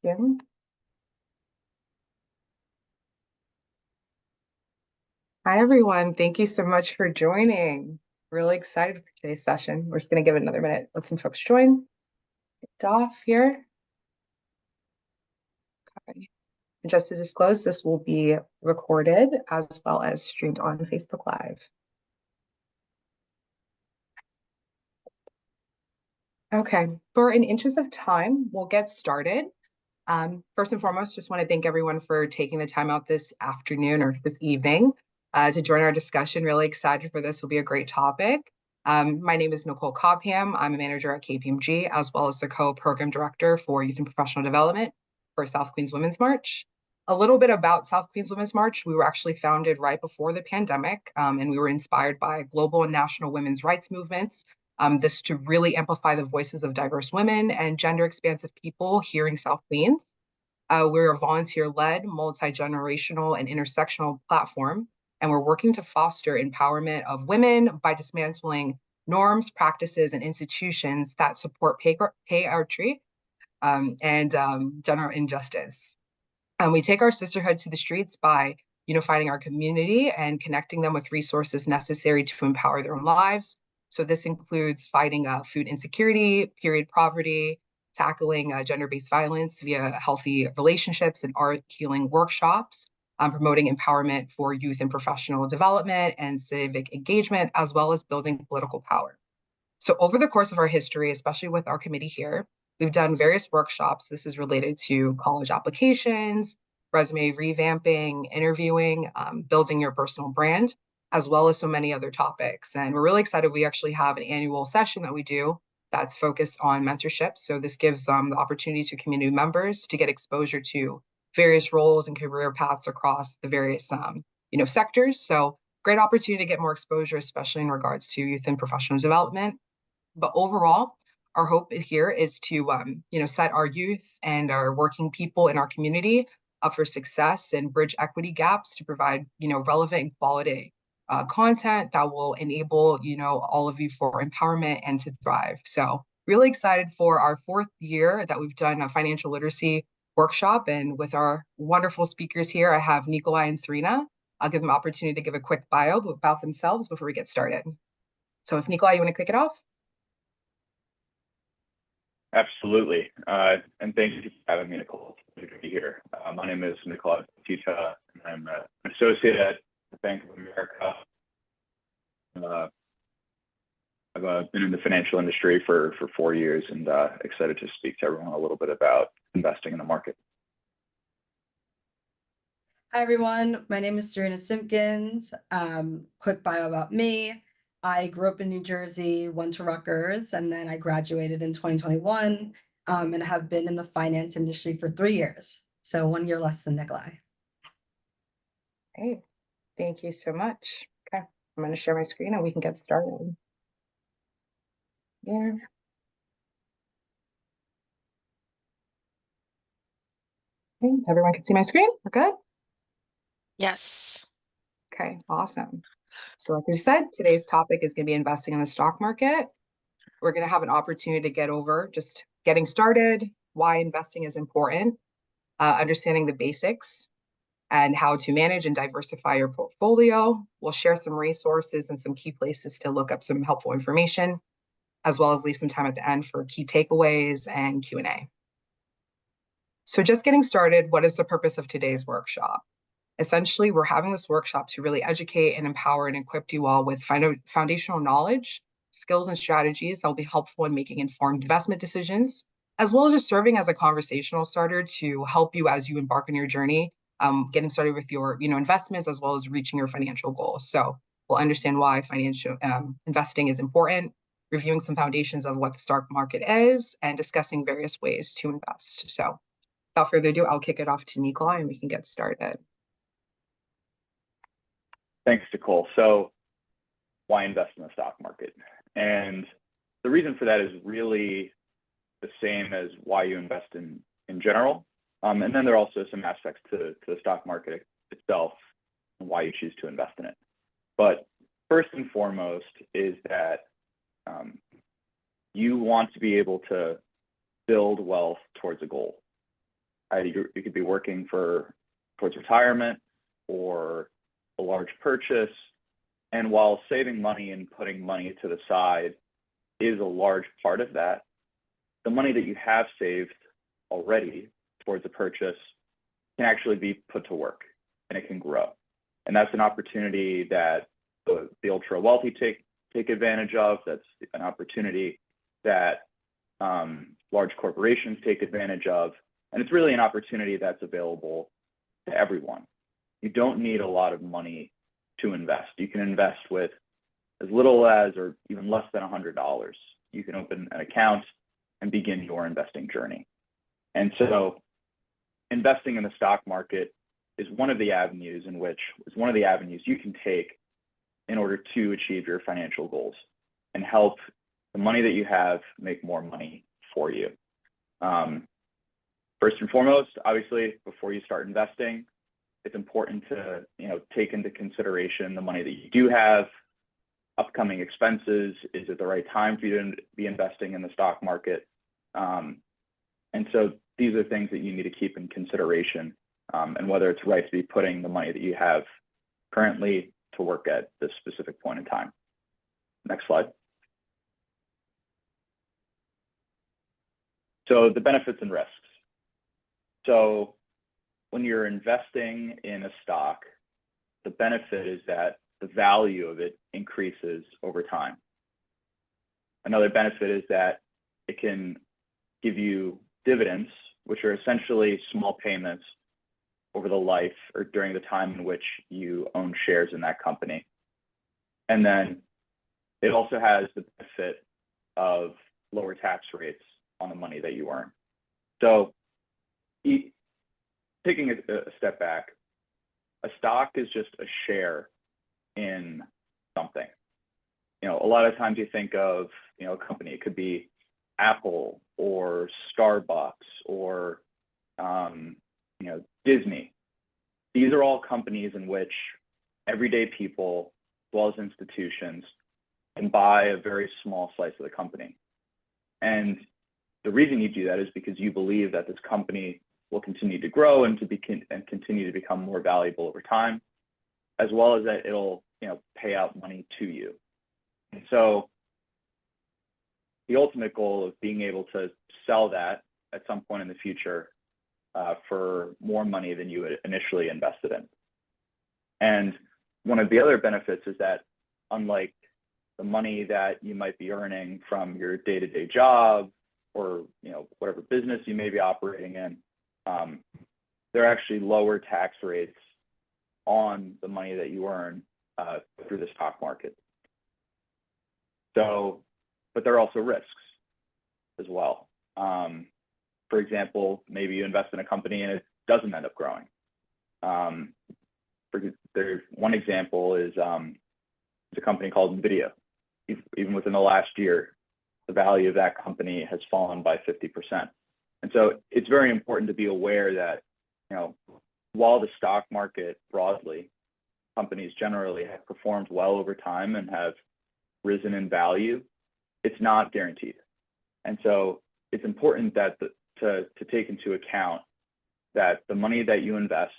you. Hi, everyone. Thank you so much for joining. Really excited for today's session. We're just going to give it another minute. Let some folks join. Kicked off here. Okay. And just to disclose, this will be recorded as well as streamed on Facebook Live. Okay, for an interest of time, we'll get started. First and foremost, just want to thank everyone for taking the time out this afternoon or this evening to join our discussion. Really excited for this. Will be a great topic. My name is Nicole Copham. I'm a manager at KPMG, as well as the co-program director for Youth and Professional Development for South Queens Women's March. A little bit about South Queens Women's March. We were actually founded right before the pandemic, and we were inspired by global and national women's rights movements. This to really amplify the voices of diverse women and gender expansive people here in South Queens. We're a volunteer-led, multi-generational, and intersectional platform, and we're working to foster empowerment of women by dismantling norms, practices, and institutions that support patriarchy and general injustice. We take our sisterhood to the streets by unifying our community and connecting them with resources necessary to empower their own lives. So this includes fighting food insecurity, period poverty, tackling gender-based violence via healthy relationships and art healing workshops, promoting empowerment for youth and professional development and civic engagement, as well as building political power. So over the course of our history, especially with our committee here, we've done various workshops. This is related to college applications, resume revamping, interviewing, building your personal brand, as well as so many other topics. And we're really excited. We actually have an annual session that we do that's focused on mentorship. So this gives the opportunity to community members to get exposure to various roles and career paths across the various sectors. So great opportunity to get more exposure, especially in regards to youth and professional development. But overall, our hope here is to set our youth and our working people in our community up for success and bridge equity gaps to provide relevant and quality content that will enable all of you for empowerment and to thrive. So really excited for our fourth year that we've done a financial literacy workshop, and with our wonderful speakers here, I have Nikolai and Serena. I'll give them an opportunity to give a quick bio about themselves before we get started. So if Nikolai, you want to kick it off? Absolutely. And thank you for having me, Nicole. It's good to be here. My name is Nikolai Bottitta, and I'm an associate at the Bank of America. I've been in the financial industry for 4 years, and excited to speak to everyone a little bit about investing in the market. Hi, everyone. My name is Serena Simpkins. Quick bio about me. I grew up in New Jersey, went to Rutgers, and then I graduated in 2021 and have been in the finance industry for 3 years. So 1 year less than Nikolai. Hey, thank you so much. Okay, I'm going to share my screen and we can get started. Yeah. Okay, everyone can see my screen? We're good? Yes. Okay, awesome. So like I said, today's topic is going to be investing in the stock market. We're going to have an opportunity to get over just getting started, why investing is important, understanding the basics, and how to manage and diversify your portfolio. We'll share some resources and some key places to look up some helpful information, as well as leave some time at the end for key takeaways and Q&A. So just getting started, what is the purpose of today's workshop? Essentially, we're having this workshop to really educate and empower and equip you all with foundational knowledge, skills, and strategies that will be helpful in making informed investment decisions, as well as just serving as a conversational starter to help you as you embark on your journey, getting started with your investments, as well as reaching your financial goals. So we'll understand why financial investing is important, reviewing some foundations of what the stock market is, and discussing various ways to invest. So without further ado, I'll kick it off to Nikolai and we can get started. Thanks, Nicole. So why invest in the stock market? And the reason for that is really the same as why you invest in general. And then there are also some aspects to the stock market itself and why you choose to invest in it. But first and foremost is that you want to be able to build wealth towards a goal. You could be working towards retirement or a large purchase. And while saving money and putting money to the side is a large part of that, the money that you have saved already towards a purchase can actually be put to work, and it can grow. And that's an opportunity that the ultra wealthy take advantage of. That's an opportunity that large corporations take advantage of. And it's really an opportunity that's available to everyone. You don't need a lot of money to invest. You can invest with as little as or even less than $100. You can open an account and begin your investing journey. And so investing in the stock market is one of the avenues you can take in order to achieve your financial goals and help the money that you have make more money for you. First and foremost, obviously, before you start investing, it's important to take into consideration the money that you do have, upcoming expenses. Is it the right time for you to be investing in the stock market? And so these are things that you need to keep in consideration, and whether it's right to be putting the money that you have currently to work at this specific point in time. Next slide. So the benefits and risks. So when you're investing in a stock, the benefit is that the value of it increases over time. Another benefit is that it can give you dividends, which are essentially small payments over the life or during the time in which you own shares in that company. And then it also has the benefit of lower tax rates on the money that you earn. So taking a step back, a stock is just a share in something. A lot of times you think of, a company, it could be Apple or Starbucks or, Disney. These are all companies in which everyday people, as well as institutions, can buy a very small slice of the company. And the reason you do that is because you believe that this company will continue to grow and continue to become more valuable over time, as well as that it'll pay out money to you. And so the ultimate goal of being able to sell that at some point in the future for more money than you had initially invested in. And one of the other benefits is that, unlike the money that you might be earning from your day-to-day job or whatever business you may be operating in, there are actually lower tax rates on the money that you earn through the stock market. So, but there are also risks as well. For example, maybe you invest in a company and it doesn't end up growing. One example is a company called NVIDIA. Even within the last year, the value of that company has fallen by 50%. And so it's very important to be aware that, while the stock market broadly, companies generally have performed well over time and have risen in value, it's not guaranteed. And so it's important that to take into account that the money that you invest,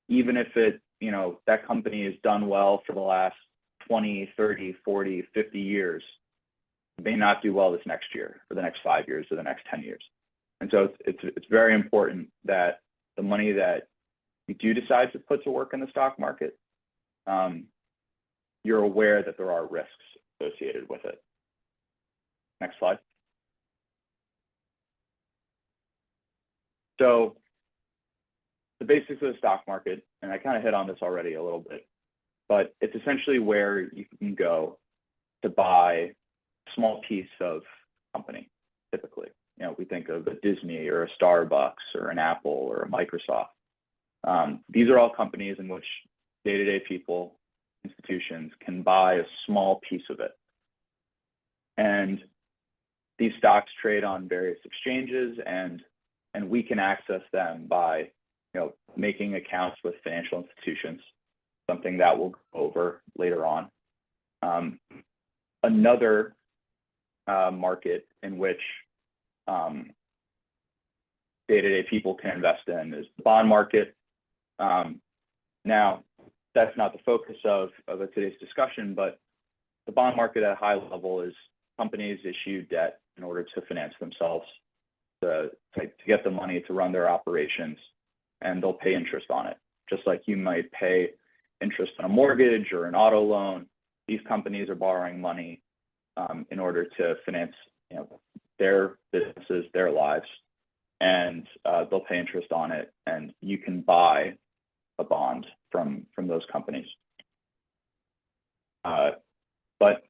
even if that company has done well for the last 20, 30, 40, 50 years, may not do well this next year or the next 5 years or the next 10 years. And so it's very important that the money that you do decide to put to work in the stock market, you're aware that there are risks associated with it. Next slide. So the basics of the stock market, and I kind of hit on this already a little bit, but it's essentially where you can go to buy a small piece of company, typically. We think of a Disney or a Starbucks or an Apple or a Microsoft. These are all companies in which day-to-day people, institutions can buy a small piece of it. And these stocks trade on various exchanges, and we can access them by making accounts with financial institutions, something that we'll go over later on. Another market in which day-to-day people can invest in is the bond market. Now, that's not the focus of today's discussion, but the bond market at a high level is companies issue debt in order to finance themselves, to get the money to run their operations, and they'll pay interest on it. Just like you might pay interest on a mortgage or an auto loan, these companies are borrowing money in order to finance, their businesses, their lives, and they'll pay interest on it, and you can buy a bond from those companies. But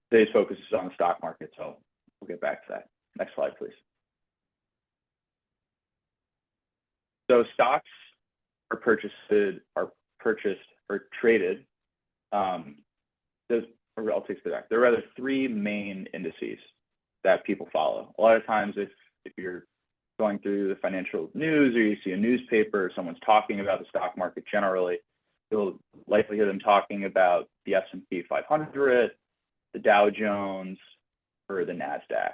today's focus is on the stock market, so we'll get back to that. Next slide, please. So stocks are purchased or traded. I'll take it back. There are rather three main indices that people follow. A lot of times, if you're going through the financial news or you see a newspaper or someone's talking about the stock market generally, you'll likely hear them talking about the S&P 500, the Dow Jones, or the NASDAQ.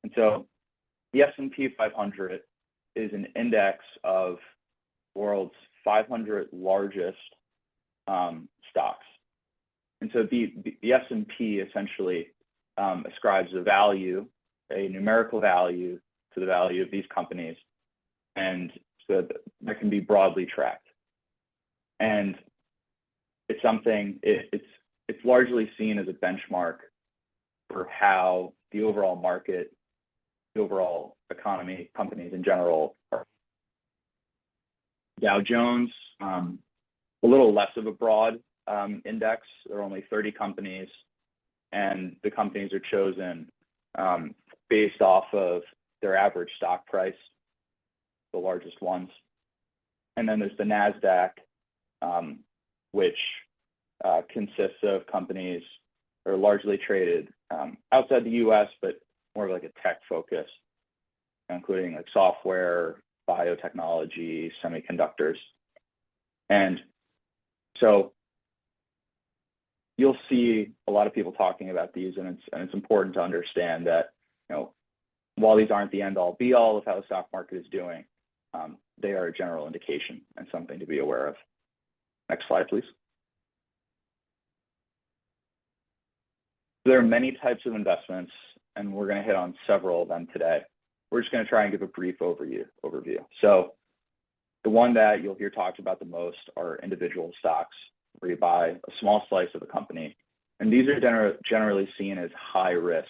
And so the S&P 500 is an index of the world's 500 largest stocks. And so the S&P essentially ascribes a numerical value to the value of these companies, and so that can be broadly tracked. And it's something, it's largely seen as a benchmark for how the overall market, the overall economy, companies in general are. Dow Jones, a little less of a broad index. There are only 30 companies, and the companies are chosen based off of their average stock price, the largest ones. And then there's the NASDAQ, which consists of companies that are largely traded outside the US, but more of like a tech focus, including like software, biotechnology, semiconductors. And so you'll see a lot of people talking about these, and it's important to understand that, while these aren't the end all be all of how the stock market is doing, they are a general indication and something to be aware of. Next slide, please. There are many types of investments, and we're going to hit on several of them today. We're just going to try and give a brief overview. So the one that you'll hear talked about the most are individual stocks, where you buy a small slice of a company. And these are generally seen as high-risk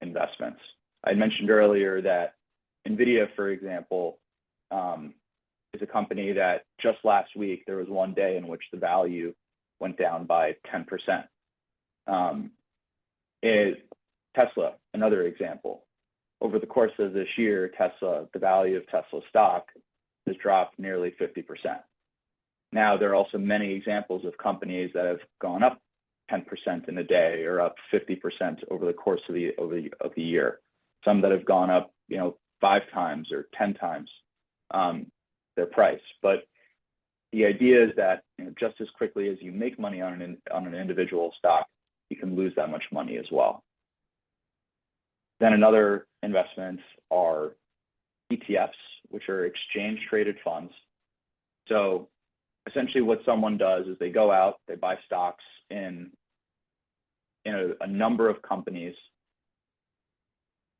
investments. I mentioned earlier that NVIDIA, for example, is a company that just last week, there was one day in which the value went down by 10%. Tesla, another example. Over the course of this year, the value of Tesla stock has dropped nearly 50%. Now, there are also many examples of companies that have gone up 10% in a day or up 50% over the course of the year. Some that have gone up, 5 times or 10 times their price. But the idea is that just as quickly as you make money on an individual stock, you can lose that much money as well. Then another investments are ETFs, which are exchange traded funds. So essentially what someone does is they go out, they buy stocks in a number of companies,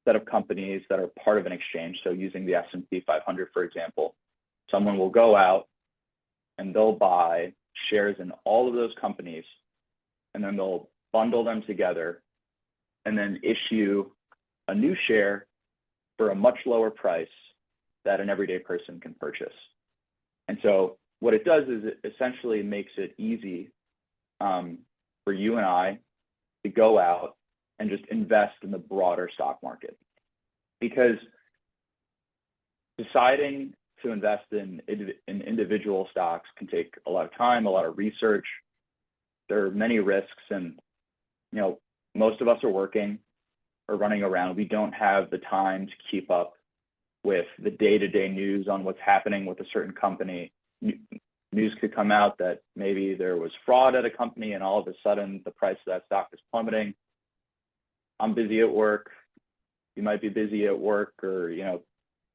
set of companies that are part of an exchange. So using the S&P 500, for example, someone will go out and they'll buy shares in all of those companies, and then they'll bundle them together and then issue a new share for a much lower price that an everyday person can purchase. And so what it does is it essentially makes it easy for you and I to go out and just invest in the broader stock market. Because deciding to invest in individual stocks can take a lot of time, a lot of research. There are many risks, and most of us are working or running around. We don't have the time to keep up with the day-to-day news on what's happening with a certain company. News could come out that maybe there was fraud at a company, and all of a sudden the price of that stock is plummeting. I'm busy at work. You might be busy at work, or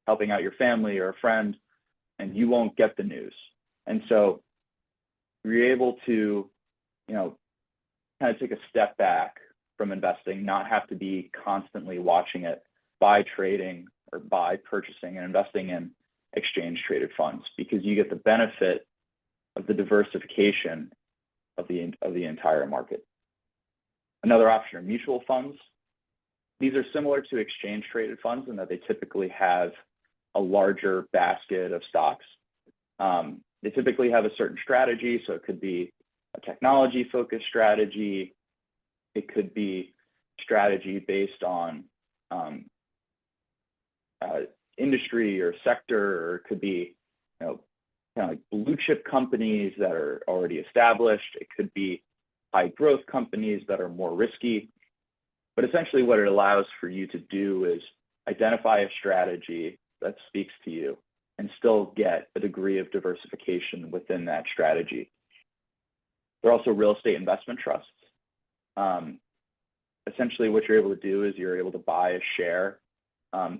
helping out your family or a friend, and you won't get the news. And so you're able to, kind of take a step back from investing, not have to be constantly watching it by trading or by purchasing and investing in exchange traded funds, because you get the benefit of the diversification of the entire market. Another option are mutual funds. These are similar to exchange traded funds in that they typically have a larger basket of stocks. They typically have a certain strategy, so it could be a technology focused strategy. It could be strategy based on industry or sector, or it could be, kind of like blue chip companies that are already established. It could be high growth companies that are more risky. But essentially what it allows for you to do is identify a strategy that speaks to you and still get a degree of diversification within that strategy. There are also real estate investment trusts. Essentially what you're able to do is you're able to buy a share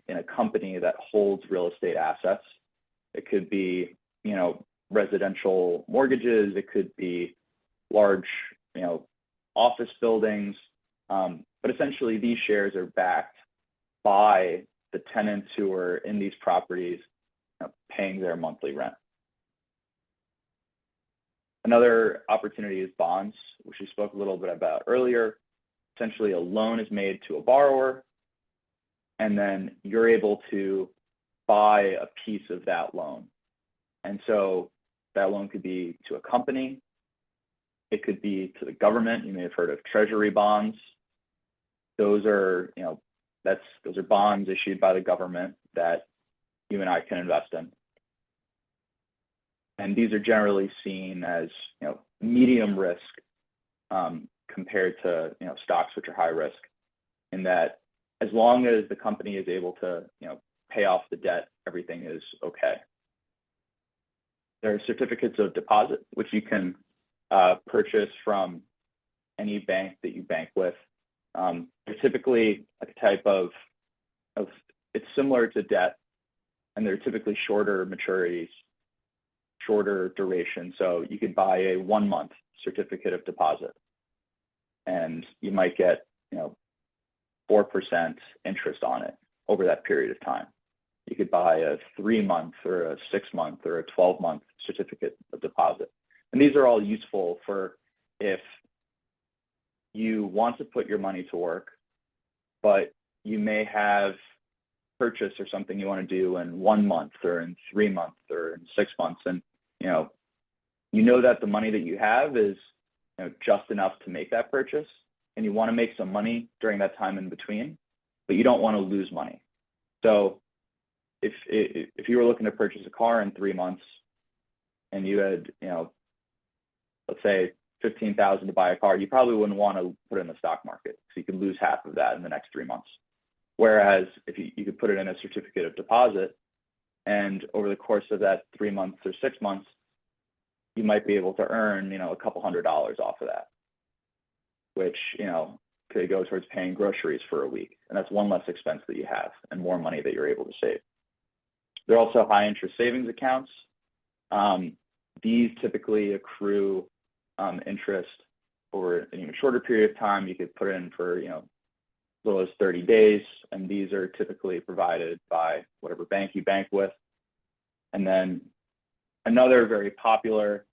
in a company that holds real estate assets. It could be, residential mortgages. It could be large, office buildings. But essentially these shares are backed by the tenants who are in these properties, paying their monthly rent. Another opportunity is bonds, which we spoke a little bit about earlier. Essentially, a loan is made to a borrower, and then you're able to buy a piece of that loan. And so that loan could be to a company. It could be to the government. You may have heard of treasury bonds. Those are, those are bonds issued by the government that you and I can invest in. And these are generally seen as, medium risk compared to, stocks, which are high risk, in that as long as the company is able to, pay off the debt, everything is okay. There are certificates of deposit, which you can purchase from any bank that you bank with. They're typically a type of, it's similar to debt, and they're typically shorter maturities, shorter duration. So you could buy a 1-month certificate of deposit, and you might get, 4% interest on it over that period of time. You could buy a 3-month or a 6-month or a 12-month certificate of deposit. And these are all useful for if you want to put your money to work, but you may have purchase or something you want to do in 1 month or in 3 months or in 6 months. And, that the money that you have is, just enough to make that purchase, and you want to make some money during that time in between, but you don't want to lose money. So if you were looking to purchase a car in 3 months and you had, let's say $15,000 to buy a car, you probably wouldn't want to put it in the stock market, so you could lose half of that in the next 3 months. Whereas if you could put it in a certificate of deposit, and over the course of that 3 months or 6 months, you might be able to earn, a couple $100 off of that, which, could go towards paying groceries for a week. And that's one less expense that you have and more money that you're able to save. There are also high interest savings accounts. These typically accrue interest over an even shorter period of time. You could put it in for, as little as 30 days. And these are typically provided by whatever bank you bank with. And then another very popular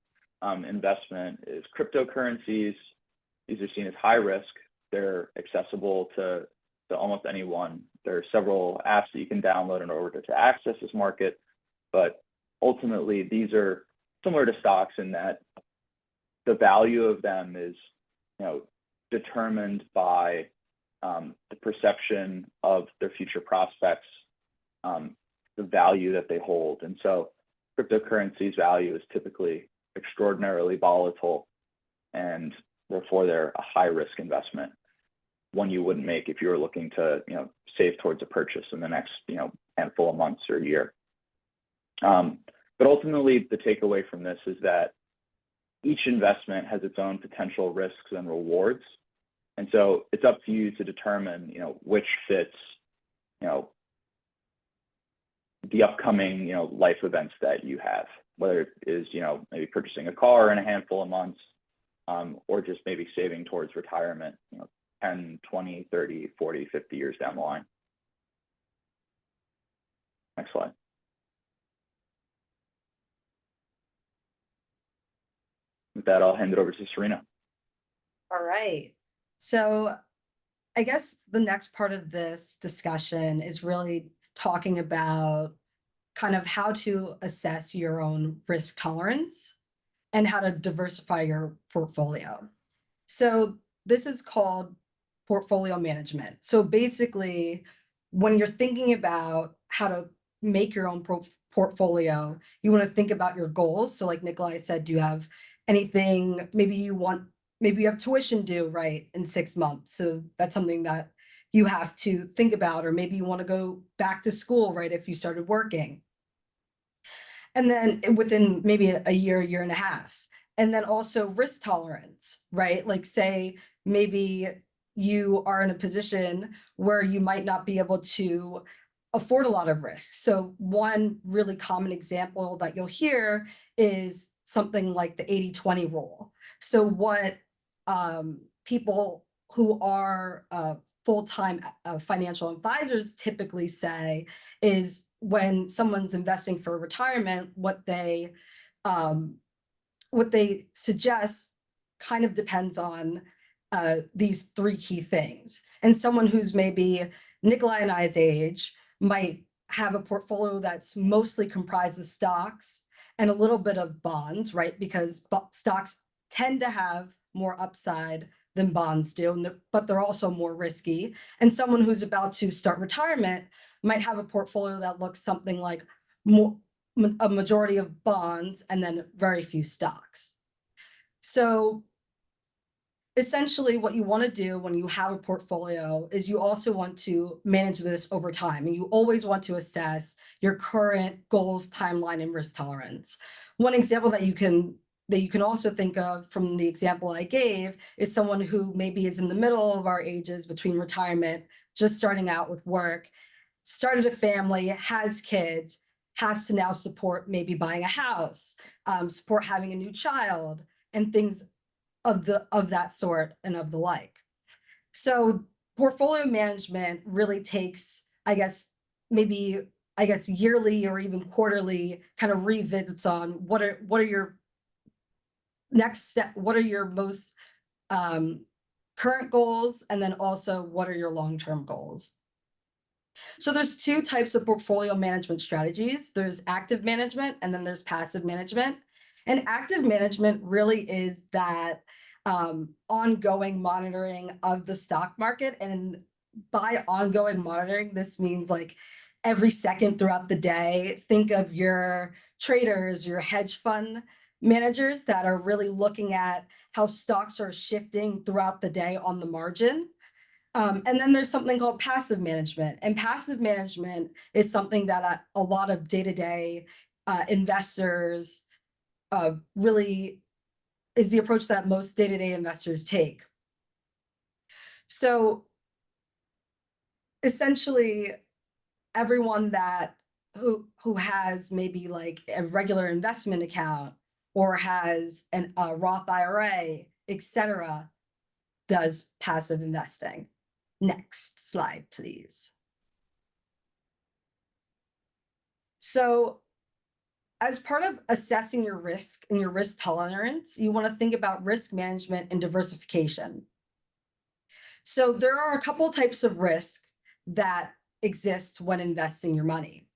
investment is cryptocurrencies. These are seen as high risk. They're accessible to almost anyone. There are several apps that you can download in order to access this market. But ultimately, these are similar to stocks in that the value of them is, determined by the perception of their future prospects, the value that they hold. And so cryptocurrency's value is typically extraordinarily volatile, and therefore they're a high risk investment, one you wouldn't make if you were looking to, save towards a purchase in the next, handful of months or year. But ultimately, the takeaway from this is that each investment has its own potential risks and rewards. And so it's up to you to determine, which fits, the upcoming, life events that you have, whether it is, maybe purchasing a car in a handful of months, or just maybe saving towards retirement, 10, 20, 30, 40, 50 years down the line. Next slide. With that, I'll hand it over to Serena. All right. So I guess the next part of this discussion is really talking about kind of how to assess your own risk tolerance and how to diversify your portfolio. So this is called portfolio management. So basically, when you're thinking about how to make your own portfolio, you want to think about your goals. So like Nikolai said, do you have anything, maybe you have tuition due, right, in 6 months. So that's something that you have to think about, or maybe you want to go back to school, right, if you started working. And then within maybe a year and a half. And then also risk tolerance, right? Like say maybe you are in a position where you might not be able to afford a lot of risk. So one really common example that you'll hear is something like the 80-20 rule. So what people who are full-time financial advisors typically say is when someone's investing for retirement, what they suggest kind of depends on these 3 key things. And someone who's maybe Nikolai and I's age might have a portfolio that's mostly comprised of stocks and a little bit of bonds, right? Because stocks tend to have more upside than bonds do, but they're also more risky. And someone who's about to start retirement might have a portfolio that looks something like a majority of bonds and then very few stocks. So essentially what you want to do when you have a portfolio is you also want to manage this over time, and you always want to assess your current goals, timeline, and risk tolerance. One example that you can also think of from the example I gave is someone who maybe is in the middle of our ages between retirement, just starting out with work, started a family, has kids, has to now support maybe buying a house, support having a new child, and things of that sort and of the like. So portfolio management really takes, yearly or even quarterly kind of revisits on what are your next step, what are your most current goals, and then also what are your long-term goals. So there's 2 types of portfolio management strategies. There's active management and then there's passive management. And active management really is that ongoing monitoring of the stock market. And by ongoing monitoring, this means like every second throughout the day, think of your traders, your hedge fund managers that are really looking at how stocks are shifting throughout the day on the margin. And then there's something called passive management. And passive management is something that a lot of day-to-day investors really is the approach that most day-to-day investors take. So essentially, everyone who has maybe like a regular investment account or has a Roth IRA, etc., does passive investing. Next slide, please. So as part of assessing your risk and your risk tolerance, you want to think about risk management and diversification. So there are a couple types of risk that exist when investing your money.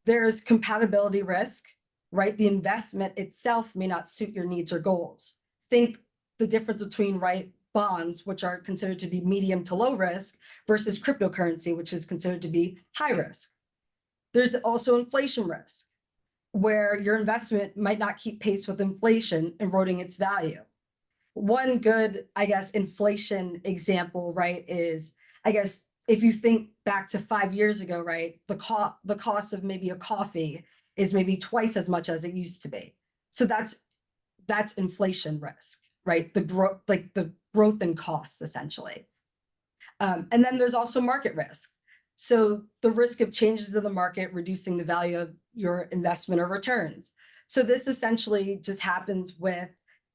There's compatibility risk, right? The investment itself may not suit your needs or goals. Think the difference between, right, bonds, which are considered to be medium to low risk, versus cryptocurrency, which is considered to be high risk. There's also inflation risk, where your investment might not keep pace with inflation, eroding its value. One good, inflation example, right, is, if you think back to 5 years ago, right, the cost of maybe a coffee is maybe twice as much as it used to be. So that's inflation risk, right? The growth in costs, essentially. And then there's also market risk. So the risk of changes in the market, reducing the value of your investment or returns. So this essentially just happens with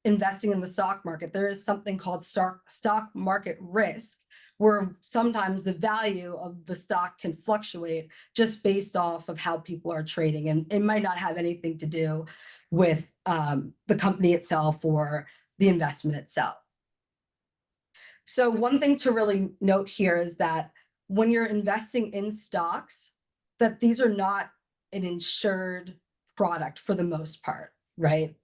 investing in the stock market. There is something called stock market risk, where sometimes the value of the stock can fluctuate just based off of how people are trading. And it might not have anything to do with the company itself or the investment itself. So one thing to really note here is that when you're investing in stocks, that these are not an insured product for the most part, right?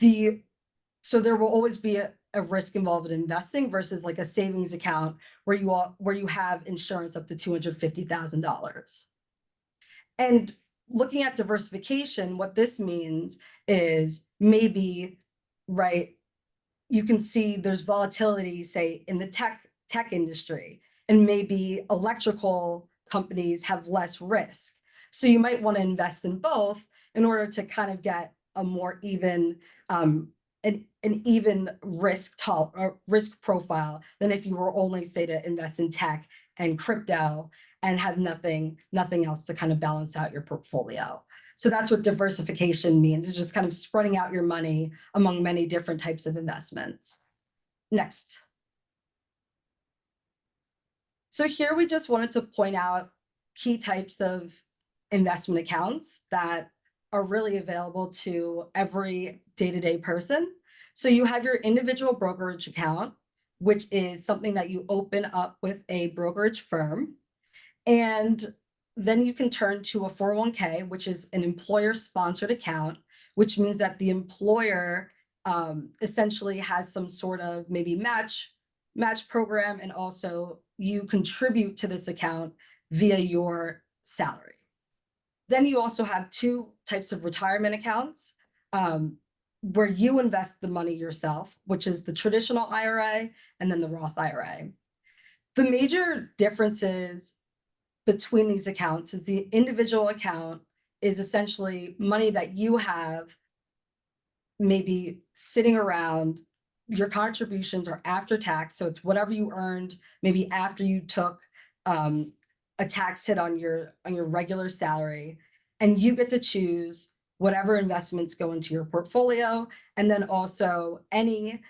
So there will always be a risk involved in investing versus like a savings account where you have insurance up to $250,000. And looking at diversification, what this means is maybe, right, you can see there's volatility, say, in the tech industry, and maybe electrical companies have less risk. So you might want to invest in both in order to kind of get a more even, an even risk profile than if you were only, say, to invest in tech and crypto and have nothing else to kind of balance out your portfolio. So that's what diversification means. It's just kind of spreading out your money among many different types of investments. Next. So here we just wanted to point out key types of investment accounts that are really available to every day-to-day person. So you have your individual brokerage account, which is something that you open up with a brokerage firm. And then you can turn to a 401k, which is an employer-sponsored account, which means that the employer essentially has some sort of maybe match program, and also you contribute to this account via your salary. Then you also have two types of retirement accounts where you invest the money yourself, which is the traditional IRA and then the Roth IRA. The major differences between these accounts is the individual account is essentially money that you have maybe sitting around. Your contributions are after tax, so it's whatever you earned maybe after you took a tax hit on your regular salary, and you get to choose whatever investments go into your portfolio, and then also any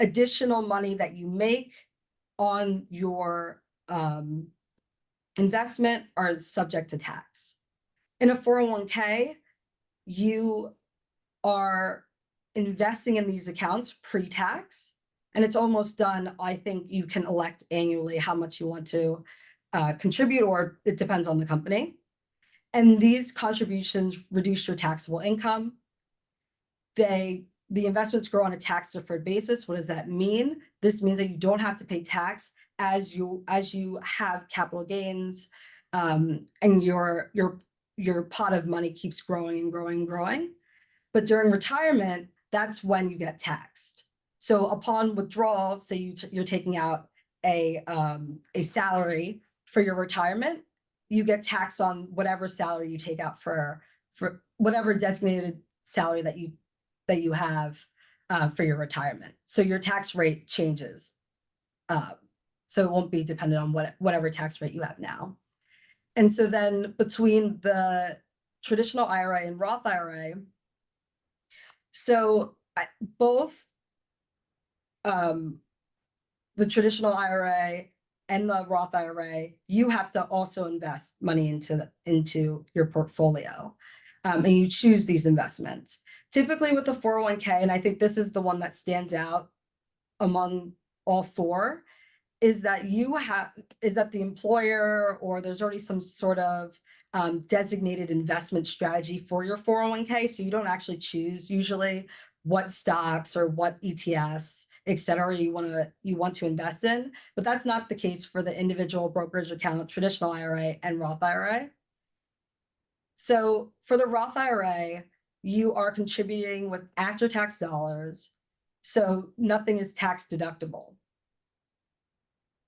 additional money that you make on your investment are subject to tax. In a 401k, you are investing in these accounts pre-tax, and it's almost done. I think you can elect annually how much you want to contribute, or it depends on the company. And these contributions reduce your taxable income. The investments grow on a tax deferred basis. What does that mean? This means that you don't have to pay tax as you have capital gains, and your pot of money keeps growing and growing and growing. But during retirement, that's when you get taxed. So upon withdrawal, say you're taking out a salary for your retirement, you get taxed on whatever salary you take out for whatever designated salary that you have for your retirement. So your tax rate changes. So it won't be dependent on whatever tax rate you have now. And so then between the traditional IRA and Roth IRA, so both the traditional IRA and the Roth IRA, you have to also invest money into your portfolio, and you choose these investments. Typically with the 401k, and I think this is the one that stands out among all four, is that the employer, or there's already some sort of designated investment strategy for your 401k. So you don't actually choose usually what stocks or what ETFs, et cetera, you want to invest in. But that's not the case for the individual brokerage account, traditional IRA, and Roth IRA. So for the Roth IRA, you are contributing with after-tax dollars, so nothing is tax deductible.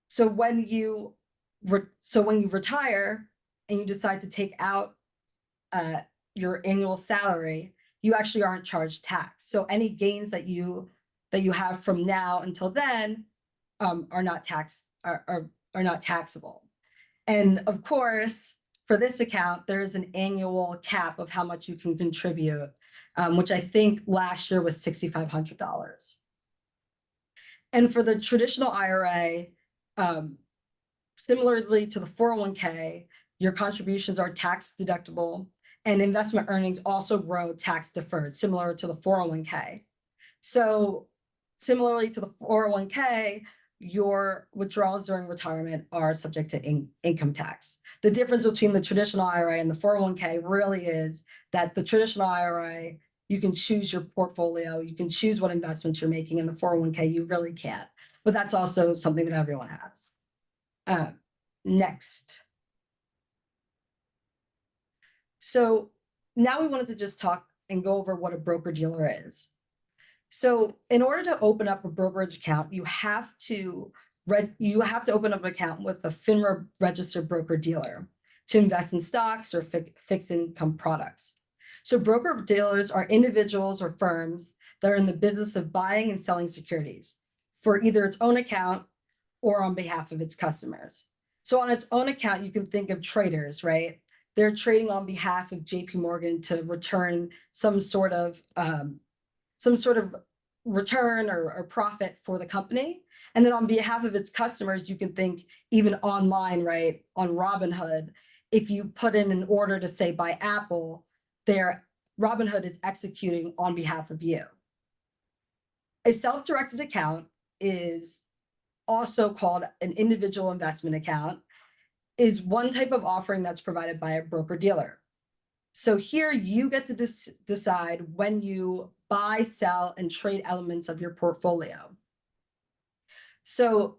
So when you retire and you decide to take out your annual salary, you actually aren't charged tax. So any gains that you have from now until then are not taxable. And of course, for this account, there is an annual cap of how much you can contribute, which I think last year was $6,500. And for the traditional IRA, similarly to the 401k, your contributions are tax deductible, and investment earnings also grow tax deferred, similar to the 401k. So similarly to the 401k, your withdrawals during retirement are subject to income tax. The difference between the traditional IRA and the 401k really is that the traditional IRA, you can choose your portfolio, you can choose what investments you're making. In the 401k, you really can't. But that's also something that everyone has. Next. So now we wanted to just talk and go over what a broker-dealer is. So in order to open up a brokerage account, you have to open up an account with a FINRA registered broker-dealer to invest in stocks or fixed income products. So broker-dealers are individuals or firms that are in the business of buying and selling securities for either its own account or on behalf of its customers. So on its own account, you can think of traders, right? They're trading on behalf of JP Morgan to return some sort of return or profit for the company. And then on behalf of its customers, you can think even online, right? On Robinhood, if you put in an order to say buy Apple, Robinhood is executing on behalf of you. A self-directed account is also called an individual investment account, is one type of offering that's provided by a broker-dealer. So here you get to decide when you buy, sell, and trade elements of your portfolio. So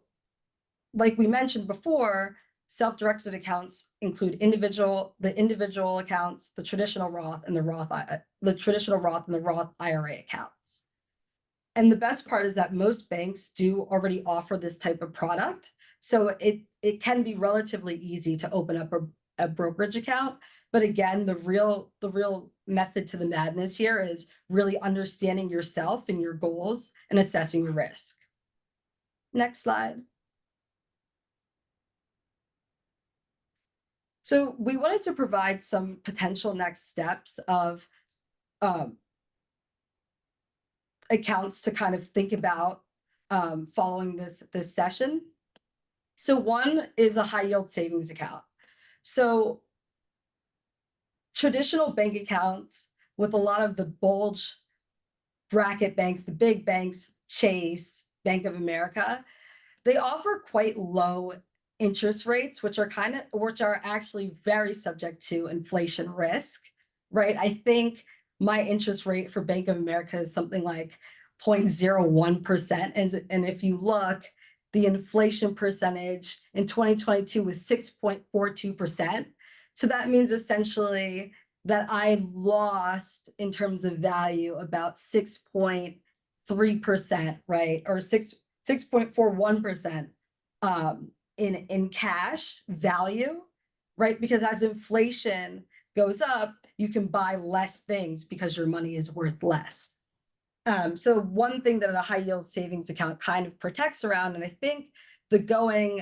like we mentioned before, self-directed accounts include the individual accounts, the traditional Roth and the Roth IRA accounts. And the best part is that most banks do already offer this type of product. So it can be relatively easy to open up a brokerage account. But again, the real method to the madness here is really understanding yourself and your goals and assessing your risk. Next slide. So we wanted to provide some potential next steps of accounts to kind of think about following this session. So one is a high yield savings account. So traditional bank accounts with a lot of the bulge bracket banks, the big banks, Chase, Bank of America, they offer quite low interest rates, which are actually very subject to inflation risk, right? I think my interest rate for Bank of America is something like 0.01%. And if you look, the inflation percentage in 2022 was 6.42%. So that means essentially that I lost in terms of value about 6.3%, right? Or 6.41% in cash value, right? Because as inflation goes up, you can buy less things because your money is worth less. So one thing that a high yield savings account kind of protects around, and I think the going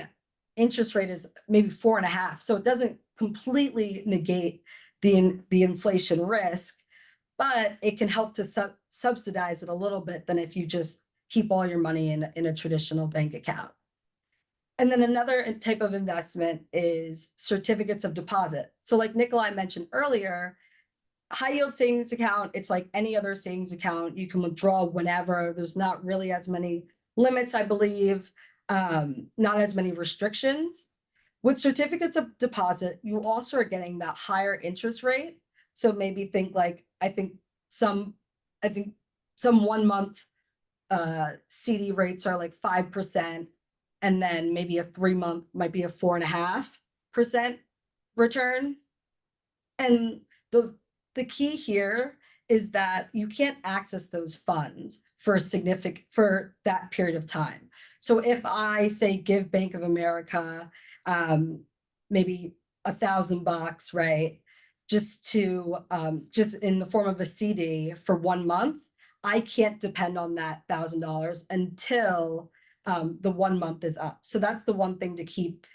interest rate is maybe 4.5. So it doesn't completely negate the inflation risk, but it can help to subsidize it a little bit than if you just keep all your money in a traditional bank account. And then another type of investment is certificates of deposit. So like Nikolai mentioned earlier, high yield savings account, it's like any other savings account. You can withdraw whenever. There's not really as many limits, I believe, not as many restrictions. With certificates of deposit, you also are getting that higher interest rate. So maybe think like, I think some 1 month CD rates are like 5%. And then maybe a 3 month might be a 4.5% return. And the key here is that you can't access those funds for that period of time. So if I say give Bank of America maybe $1,000, right, just in the form of a CD for 1 month, I can't depend on that $1,000 until the 1 month is up. So that's the one thing to keep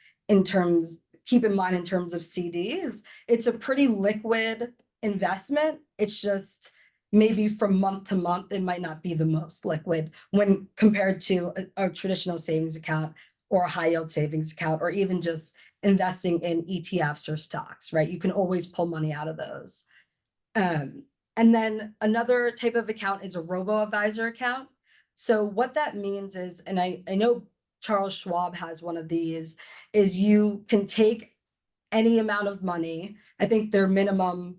keep in mind in terms of CDs, it's a pretty liquid investment. It's just maybe from month to month, it might not be the most liquid when compared to a traditional savings account or a high yield savings account, or even just investing in ETFs or stocks, right? You can always pull money out of those. And then another type of account is a robo-advisor account. So what that means is, and I know Charles Schwab has one of these, is you can take any amount of money. I think their minimum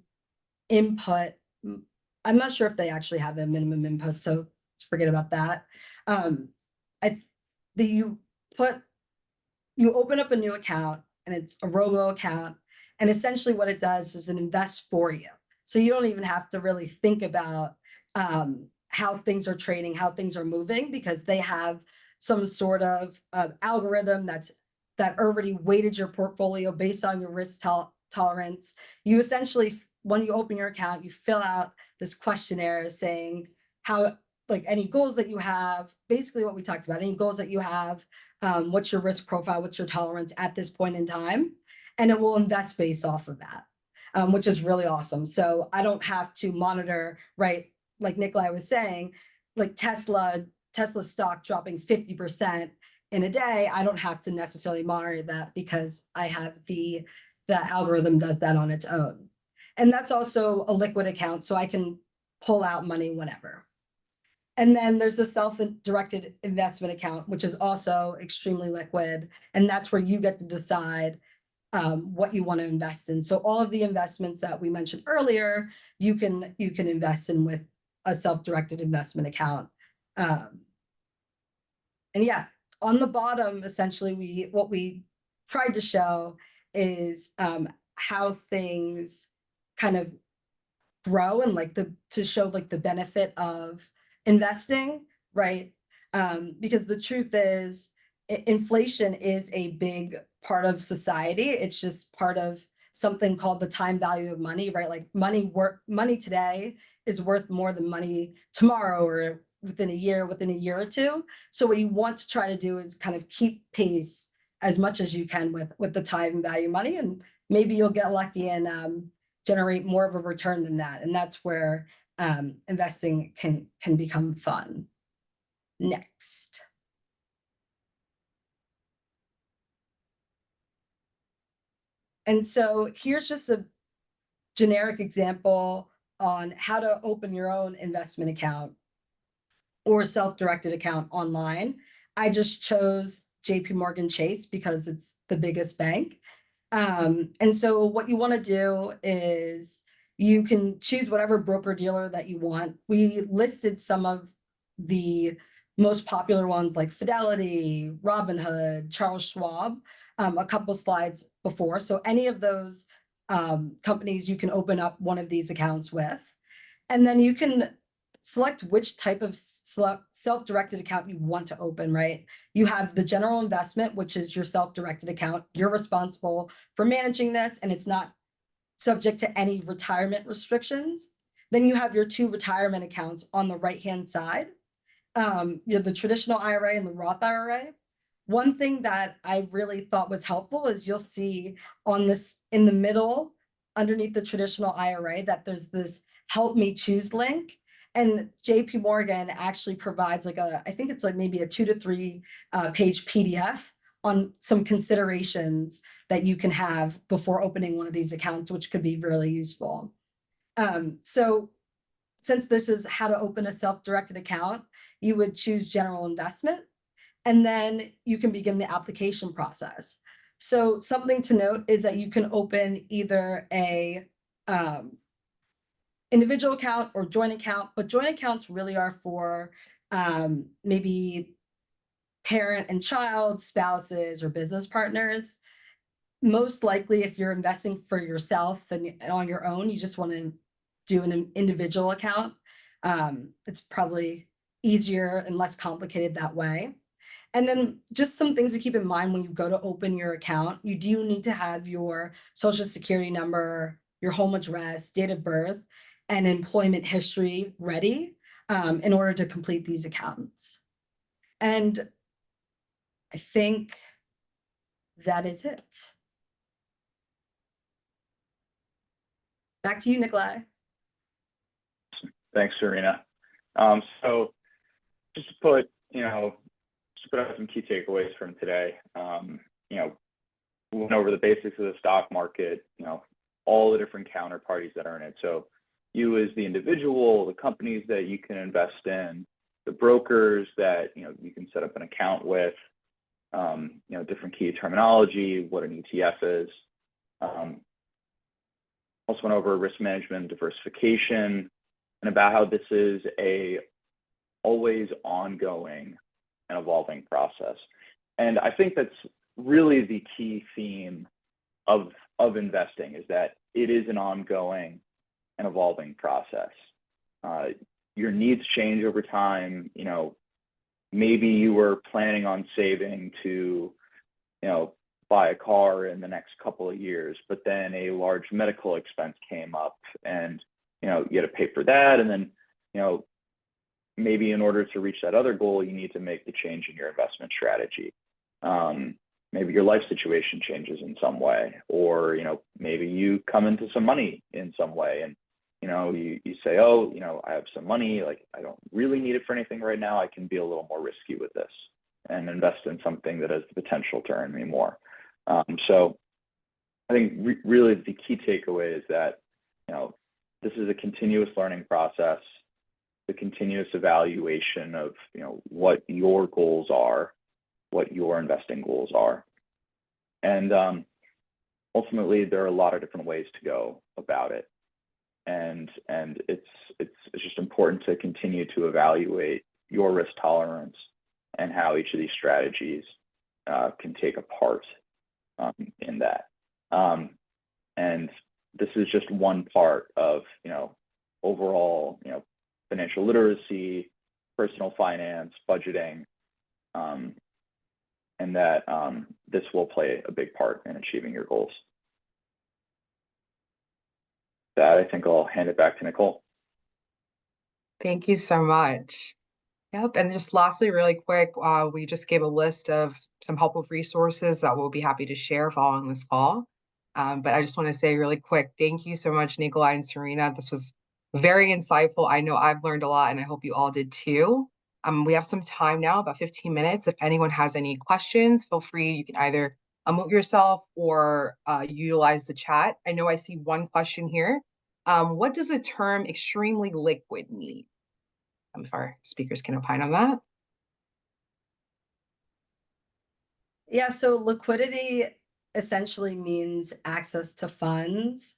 input, I'm not sure if they actually have a minimum input, so let's forget about that. You open up a new account and it's a robo account. And essentially what it does is it invests for you. So you don't even have to really think about how things are trading, how things are moving, because they have some sort of algorithm that already weighted your portfolio based on your risk tolerance. You essentially, when you open your account, you fill out this questionnaire saying how, like, any goals that you have, basically what we talked about, any goals that you have, what's your risk profile, what's your tolerance at this point in time, and it will invest based off of that, which is really awesome. So I don't have to monitor, right? Like Nikolai was saying, like Tesla stock dropping 50% in a day. I don't have to necessarily monitor that because I have the algorithm does that on its own. And that's also a liquid account, so I can pull out money whenever. And then there's a self-directed investment account, which is also extremely liquid. And that's where you get to decide what you want to invest in. So all of the investments that we mentioned earlier, you can invest in with a self-directed investment account. And yeah, on the bottom, essentially, what we tried to show is how things kind of grow, and like to show like the benefit of investing, right? Because the truth is, inflation is a big part of society. It's just part of something called the time value of money, right? Like money today is worth more than money tomorrow, or within a year or two. So what you want to try to do is kind of keep pace as much as you can with the time value money, and maybe you'll get lucky and generate more of a return than that. And that's where investing can become fun. Next. And so here's just a generic example on how to open your own investment account or self-directed account online. I just chose JP Morgan Chase because it's the biggest bank. And so what you want to do is you can choose whatever broker dealer that you want. We listed some of the most popular ones like Fidelity, Robinhood, Charles Schwab, a couple slides before. So any of those companies you can open up one of these accounts with. And then you can select which type of self-directed account you want to open, right? You have the general investment, which is your self-directed account. You're responsible for managing this, and it's not subject to any retirement restrictions. Then you have your two retirement accounts on the right-hand side. You have the traditional IRA and the Roth IRA. One thing that I really thought was helpful is you'll see on this in the middle, underneath the traditional IRA, that there's this help me choose link. And JP Morgan actually provides like I think it's like maybe a 2 to 3 page PDF on some considerations that you can have before opening one of these accounts, which could be really useful. So since this is how to open a self-directed account, you would choose general investment, and then you can begin the application process. So something to note is that you can open either a individual account or joint account, but joint accounts really are for maybe parent and child, spouses, or business partners. Most likely, if you're investing for yourself and on your own, you just want to do an individual account. It's probably easier and less complicated that way. And then just some things to keep in mind when you go to open your account. You do need to have your social security number, your home address, date of birth, and employment history ready in order to complete these accounts. And I think that is it. Back to you, Nikolai. Thanks, Serena. So just to put, just put out some key takeaways from today. We went over the basics of the stock market, all the different counterparties that are in it. So you as the individual, the companies that you can invest in, the brokers that, you can set up an account with, different key terminology, what an ETF is. Also went over risk management, diversification, and about how this is a always ongoing and evolving process. And I think that's really the key theme of investing, is that it is an ongoing and evolving process. Your needs change over time. Maybe you were planning on saving to, buy a car in the next couple of years, but then a large medical expense came up and, you had to pay for that. And then, maybe in order to reach that other goal, you need to make the change in your investment strategy. Maybe your life situation changes in some way, or, maybe you come into some money in some way and, you say, oh, I have some money, like I don't really need it for anything right now. I can be a little more risky with this and invest in something that has the potential to earn me more. So I think really the key takeaway is that, this is a continuous learning process, the continuous evaluation of, what your goals are, what your investing goals are. And ultimately, there are a lot of different ways to go about it. And it's just important to continue to evaluate your risk tolerance and how each of these strategies can take a part in that. And this is just one part of, overall, financial literacy, personal finance, budgeting, and that this will play a big part in achieving your goals. That, I think I'll hand it back to Nicole. Thank you so much. Yep. And just lastly, really quick, we just gave a list of some helpful resources that we'll be happy to share following this call. But I just want to say really quick, thank you so much, Nikolai and Serena. This was very insightful. I know I've learned a lot, and I hope you all did too. We have some time now, about 15 minutes. If anyone has any questions, feel free. You can either unmute yourself or utilize the chat. I know I see one question here. What does the term extremely liquid mean? If our speakers can opine on that. Yeah, so liquidity essentially means access to funds.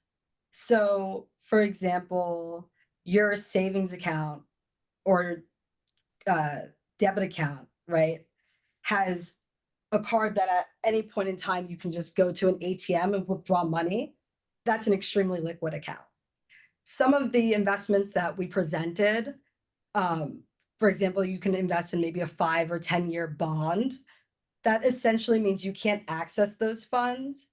So, for example, your savings account or debit account, right, has a card that at any point in time you can just go to an ATM and withdraw money. That's an extremely liquid account. Some of the investments that we presented, for example, you can invest in maybe a 5 or 10-year bond. That essentially means you can't access those funds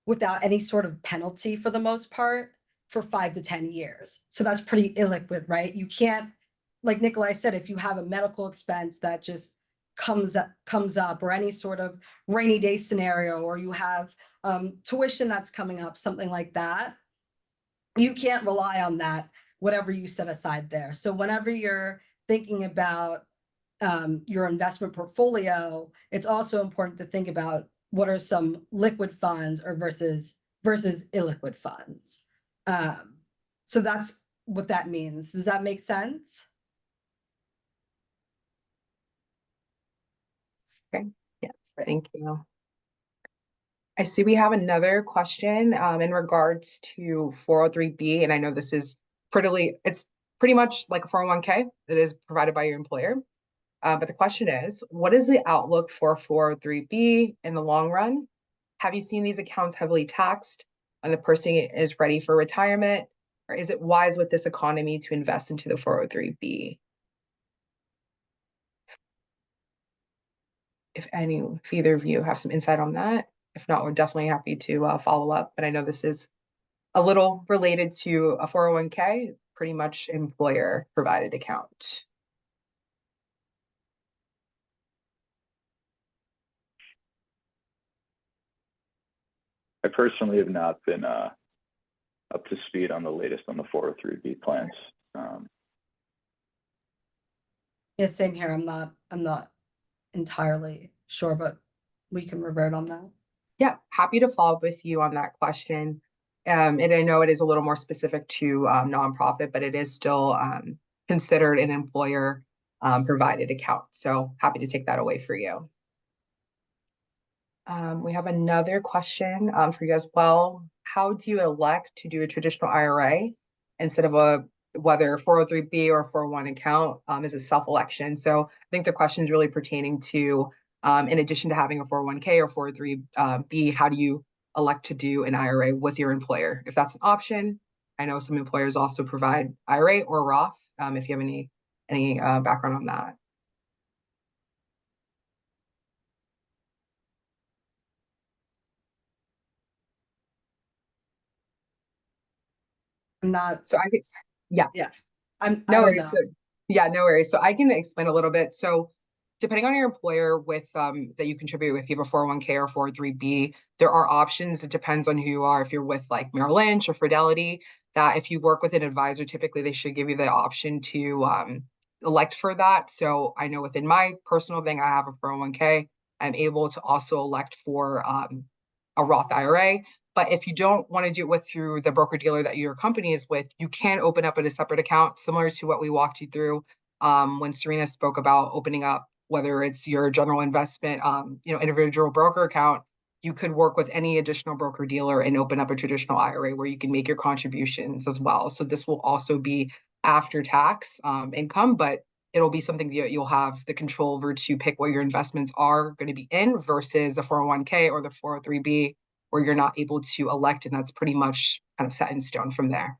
without any sort of penalty for the most part for 5 to 10 years. So that's pretty illiquid, right? You can't, like Nikolai said, if you have a medical expense that just comes up or any sort of rainy day scenario, or you have tuition that's coming up, something like that, you can't rely on that, whatever you set aside there. So whenever you're thinking about your investment portfolio, it's also important to think about what are some liquid funds or versus illiquid funds. So that's what that means. Does that make sense? Okay. Yes, thank you. I see we have another question in regards to 403B, and I know this is it's pretty much like a 401k that is provided by your employer. But the question is, what is the outlook for 403B in the long run? Have you seen these accounts heavily taxed when the person is ready for retirement? Or is it wise with this economy to invest into the 403B? If either of you have some insight on that. If not, we're definitely happy to follow up. But I know this is a little related to a 401k, pretty much employer provided account. I personally have not been up to speed on the latest on the 403B plans. Yeah, same here. I'm not entirely sure, but we can revert on that. Yeah, happy to follow up with you on that question. And I know it is a little more specific to nonprofit, but it is still considered an employer provided account. So happy to take that away for you. We have another question for you as well. How do you elect to do a traditional IRA instead of whether 403B or 401 account is a self-election? So I think the question is really pertaining to, in addition to having a 401k or 403B, how do you elect to do an IRA with your employer? If that's an option, I know some employers also provide IRA or Roth, if you have any background on that. I'm not. So I think, yeah. I No don't worries. know. So, yeah, no worries. So I can explain a little bit. So depending on your employer with that you contribute with, if you have a 401k or 403B, there are options. It depends on who you are. If you're with like Merrill Lynch or Fidelity, that if you work with an advisor, typically they should give you the option to elect for that. So I know within my personal thing, I have a 401k. I'm able to also elect for a Roth IRA. But if you don't want to do it with through the broker dealer that your company is with, you can open up in a separate account, similar to what we walked you through when Serena spoke about opening up, whether it's your general investment, individual broker account. You could work with any additional broker dealer and open up a traditional IRA where you can make your contributions as well. So this will also be after tax income, but it'll be something that you'll have the control over to pick what your investments are going to be in versus the 401k or the 403B, where you're not able to elect, and that's pretty much kind of set in stone from there.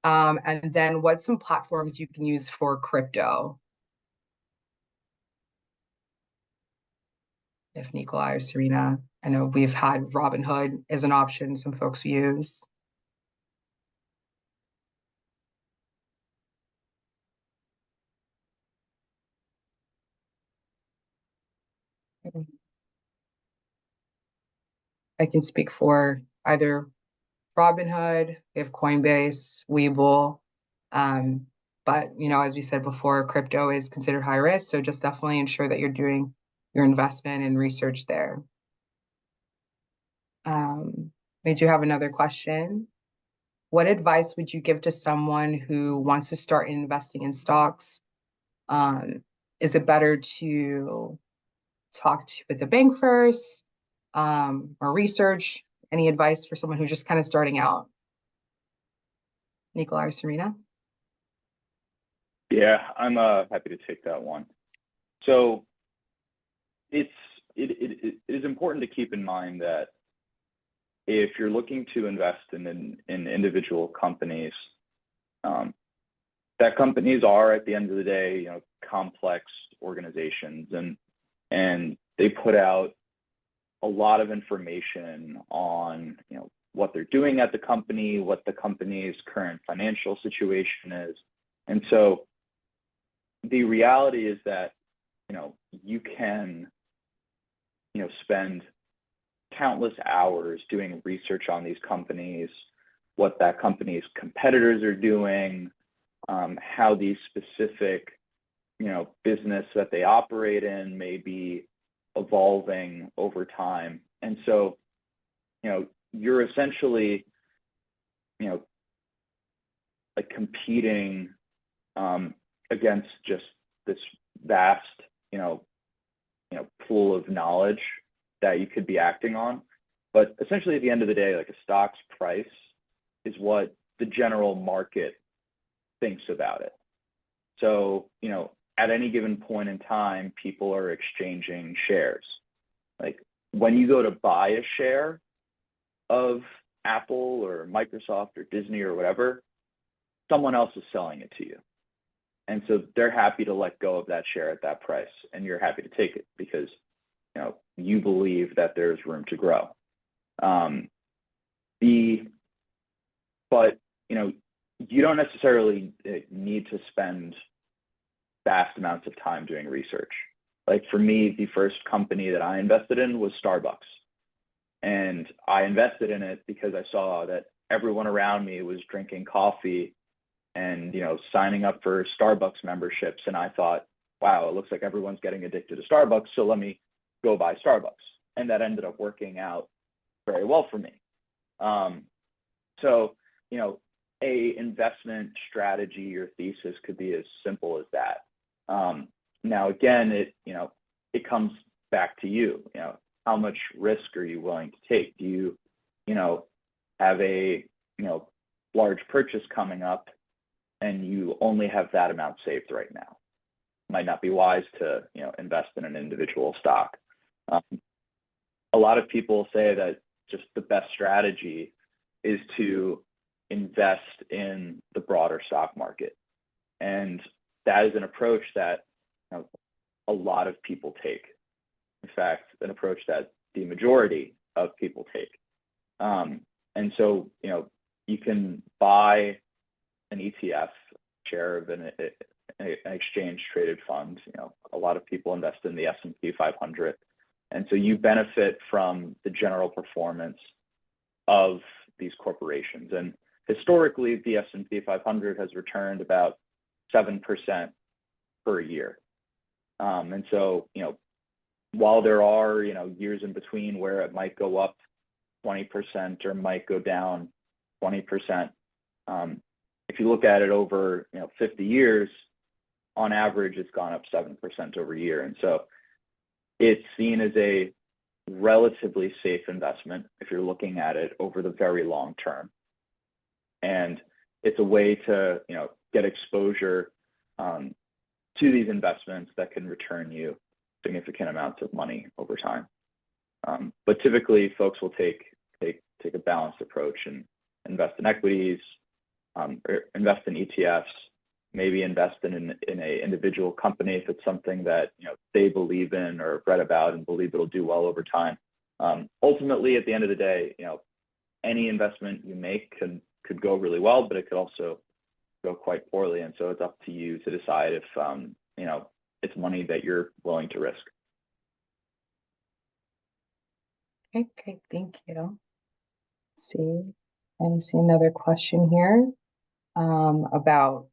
And then what's some platforms you can use for crypto? If Nikolai or Serena, I know we've had Robinhood as an option some folks use. I can speak for either Robinhood, we have Coinbase, Webull. But as we said before, crypto is considered high risk. So just definitely ensure that you're doing your investment and research there. We do have another question. What advice would you give to someone who wants to start investing in stocks? Is it better to talk with the bank first or research? Any advice for someone who's just kind of starting out? Nikolai or Serena? Yeah, I'm happy to take that one. So it is important to keep in mind that if you're looking to invest in individual companies, that companies are at the end of the day, complex organizations, and they put out a lot of information on what they're doing at the company, what the company's current financial situation is, and so the reality is that you can spend countless hours doing research on these companies, what that company's competitors are doing, how these specific business that they operate in may be evolving over time. And so you're essentially like competing against just this vast pool of knowledge that you could be acting on. But essentially at the end of the day, like a stock's price is what the general market thinks about it. So at any given point in time, people are exchanging shares. Like when you go to buy a share of Apple or Microsoft or Disney or whatever, someone else is selling it to you. And so they're happy to let go of that share at that price, and you're happy to take it because you believe that there's room to grow. But you don't necessarily need to spend vast amounts of time doing research. Like for me, the first company that I invested in was Starbucks, and I invested in it because I saw that everyone around me was drinking coffee and, signing up for Starbucks memberships. And I thought, wow, it looks like everyone's getting addicted to Starbucks, so let me go buy Starbucks. And that ended up working out very well for me. So, a investment strategy or thesis could be as simple as that. Now, again, it comes back to you. How much risk are you willing to take? Do you, have a, large purchase coming up and you only have that amount saved right now? Might not be wise to, invest in an individual stock. A lot of people say that just the best strategy is to invest in the broader stock market. And that is an approach that a lot of people take. In fact, an approach that the majority of people take. And so, you can buy an ETF share of an exchange traded fund. A lot of people invest in the S&P 500. And so you benefit from the general performance of these corporations. And historically, the S&P 500 has returned about 7% per year. And so, while there are, years in between where it might go up 20% or might go down 20%, if you look at it over, 50 years, on average, it's gone up 7% over a year. And so it's seen as a relatively safe investment if you're looking at it over the very long term. And it's a way to, get exposure to these investments that can return you significant amounts of money over time. But typically, folks will take a balanced approach and invest in equities, or invest in ETFs, maybe invest in an individual company if it's something that they believe in or read about and believe it'll do well over time. Ultimately, at the end of the day, any investment you make could go really well, but it could also go quite poorly. And so it's up to you to decide if it's money that you're willing to risk. Okay, thank you. I see another question here about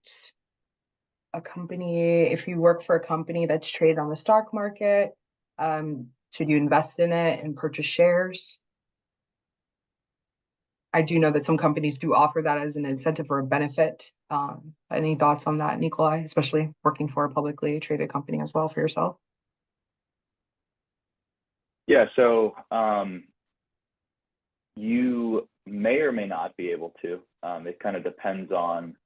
a company. If you work for a company that's traded on the stock market, should you invest in it and purchase shares? I do know that some companies do offer that as an incentive or a benefit. Any thoughts on that, Nikolai, especially working for a publicly traded company as well for yourself? Yeah, so you may or may not be able to. It kind of depends on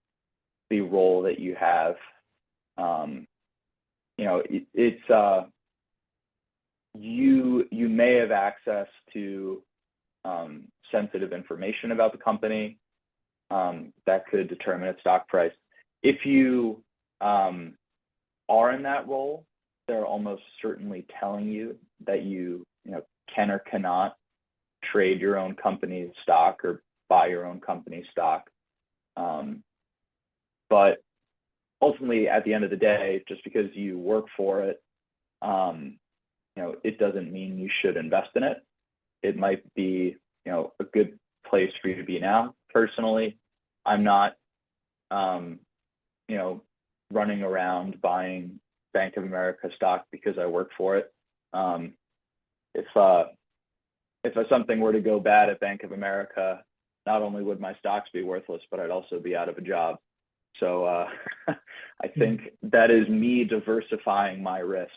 the role that you have. You may have access to sensitive information about the company that could determine its stock price. If you are in that role, they're almost certainly telling you that you can or cannot trade your own company's stock or buy your own company's stock. But ultimately, at the end of the day, just because you work for it, it doesn't mean you should invest in it. It might be, a good place for you to be now. Personally, I'm not, running around buying Bank of America stock because I work for it. If something were to go bad at Bank of America, not only would my stocks be worthless, but I'd also be out of a job. So I think that is me diversifying my risk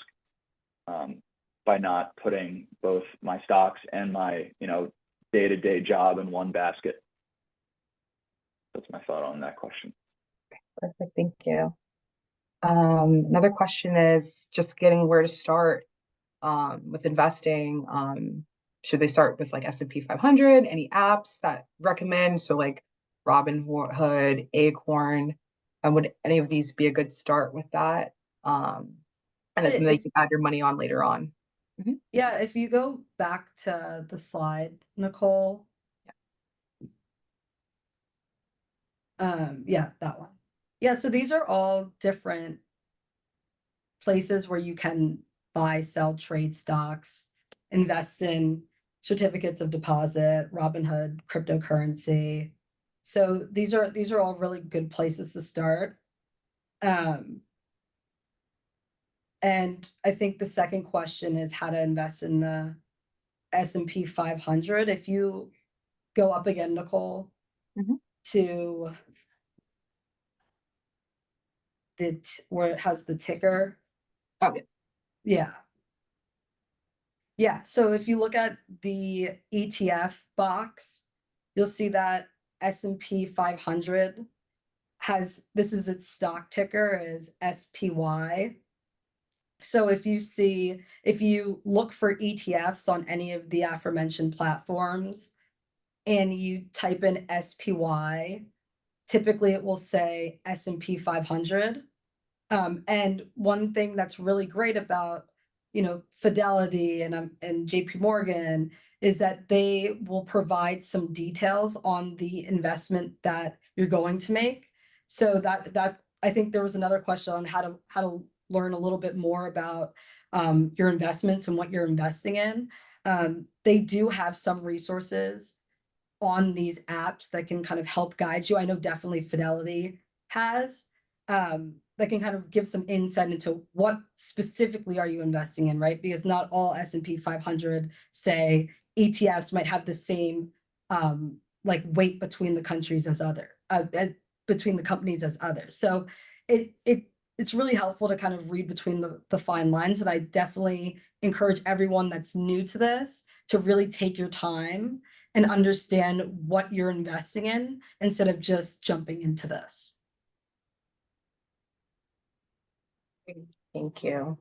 by not putting both my stocks and my day-to-day job in one basket. That's my thought on that question. Perfect, thank you. Another question is just getting where to start with investing. Should they start with like S&P 500? Any apps that recommend? So like Robinhood, Acorn, and would any of these be a good start with that? And it's something that you can add your money on later on. Mm-hmm. Yeah, if you go back to the slide, Nicole. Yeah, that one. Yeah, so these are all different places where you can buy, sell, trade stocks, invest in certificates of deposit, Robinhood, cryptocurrency. So these are all really good places to start. And I think the second question is how to invest in the S&P 500. If you go up again, Nicole, to where it has the ticker. Oh, Yeah. Yeah. So if you look at the ETF box, you'll see that S&P 500 has, this is its stock ticker is SPY. So if you look for ETFs on any of the aforementioned platforms and you type in SPY, typically it will say S&P 500. And one thing that's really great about, Fidelity and JP Morgan is that they will provide some details on the investment that you're going to make. So that I think there was another question on how to learn a little bit more about your investments and what you're investing in. They do have some resources on these apps that can kind of help guide you. I know definitely Fidelity has that can kind of give some insight into what specifically are you investing in, right? Because not all S&P 500, say, ETFs might have the same like weight between the countries as between the companies as others. So it's really helpful to kind of read between the fine lines. And I definitely encourage everyone that's new to this to really take your time and understand what you're investing in instead of just jumping into this. thank you.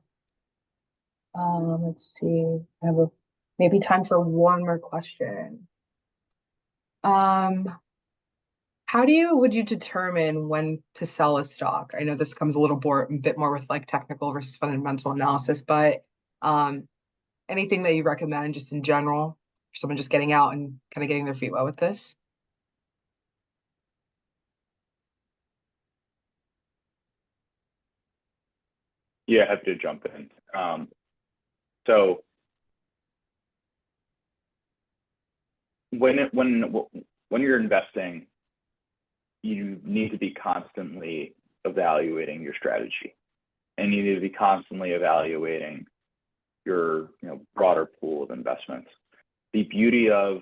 Let's see. I have maybe time for one more question. How would you determine when to sell a stock? I know this comes a bit more with like technical versus fundamental analysis, but anything that you recommend just in general for someone just getting out and kind of getting their feet wet with this? Yeah, happy to jump in. So when you're investing, you need to be constantly evaluating your strategy, and you need to be constantly evaluating your broader pool of investments. The beauty of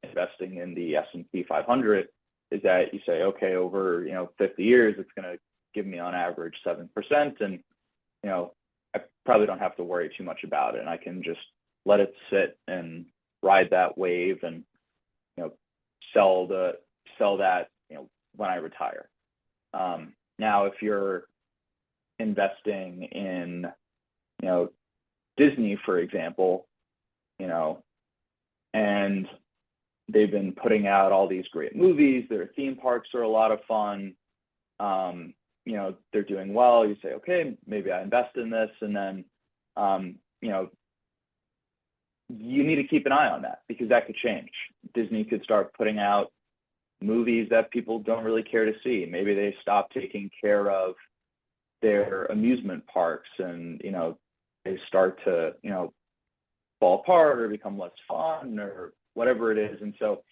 investing in the S&P 500 is that you say, okay, over 50 years, it's going to give me on average 7%, and I probably don't have to worry too much about it, and I can just let it sit and ride that wave and sell that when I retire. Now, if you're investing in Disney, for example, and they've been putting out all these great movies, their theme parks are a lot of fun, they're doing well, you say, okay, maybe I invest in this, and then you need to keep an eye on that because that could change. Disney could start putting out movies that people don't really care to see. Maybe they stop taking care of their amusement parks and they start to fall apart or become less fun or whatever it is. And so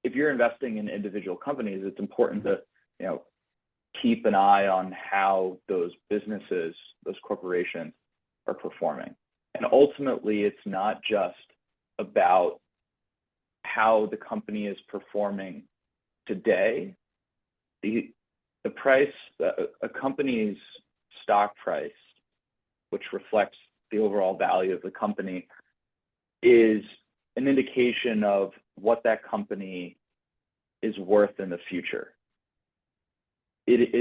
if you're investing in individual companies, it's important to keep an eye on how those businesses, those corporations are performing. And ultimately, it's not just about how the company is performing today. The price, a company's stock price, which reflects the overall value of the company, is an indication of what that company is worth in the future. It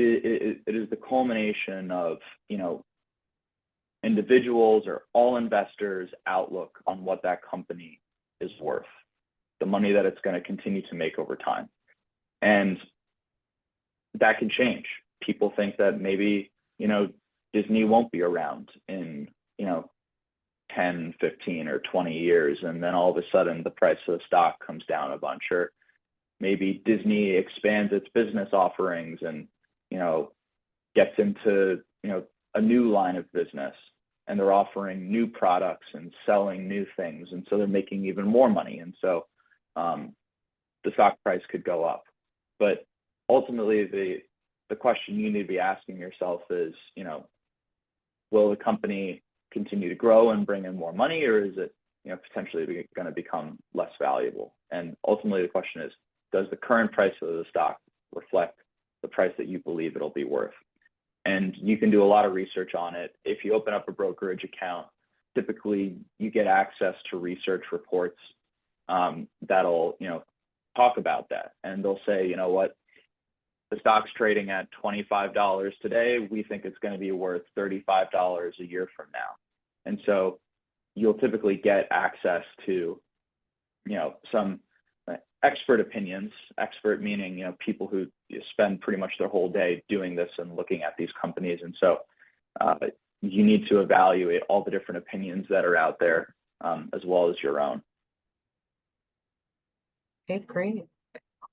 is the culmination of individuals or all investors' outlook on what that company is worth, the money that it's going to continue to make over time. And that can change. People think that maybe, Disney won't be around in, 10, 15, or 20 years. And then all of a sudden the price of the stock comes down a bunch, or maybe Disney expands its business offerings and, gets into, a new line of business, and they're offering new products and selling new things. And so they're making even more money. And so the stock price could go up. But ultimately, the question you need to be asking yourself is, will the company continue to grow and bring in more money, or is it, potentially going to become less valuable? And ultimately, the question is, does the current price of the stock reflect the price that you believe it'll be worth? And you can do a lot of research on it. If you open up a brokerage account, typically you get access to research reports that'll, talk about that. And they'll say, you know what, the stock's trading at $25 today. We think it's going to be worth $35 a year from now. And so you'll typically get access to, some expert opinions, expert meaning, people who spend pretty much their whole day doing this and looking at these companies. And so you need to evaluate all the different opinions that are out there, as well as your own. Okay, great.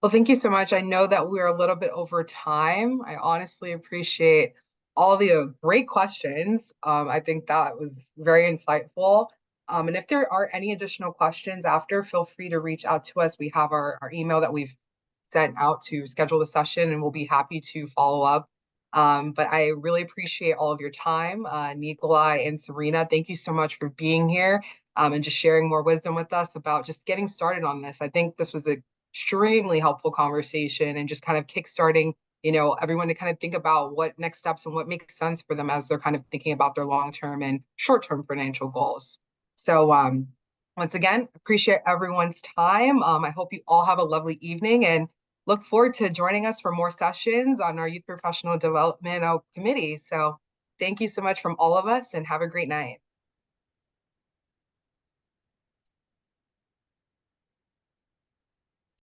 Well, thank you so much. I know that we're a little bit over time. I honestly appreciate all the great questions. I think that was very insightful. And if there are any additional questions after, feel free to reach out to us. We have our email that we've sent out to schedule the session, and we'll be happy to follow up. But I really appreciate all of your time, Nikolai and Serena. Thank you so much for being here and just sharing more wisdom with us about just getting started on this. I think this was an extremely helpful conversation and just kind of kickstarting, everyone to kind of think about what next steps and what makes sense for them as they're kind of thinking about their long-term and short-term financial goals. So once again, appreciate everyone's time. I hope you all have a lovely evening and look forward to joining us for more sessions on our Youth Professional Development Committee. So thank you so much from all of us and have a great night.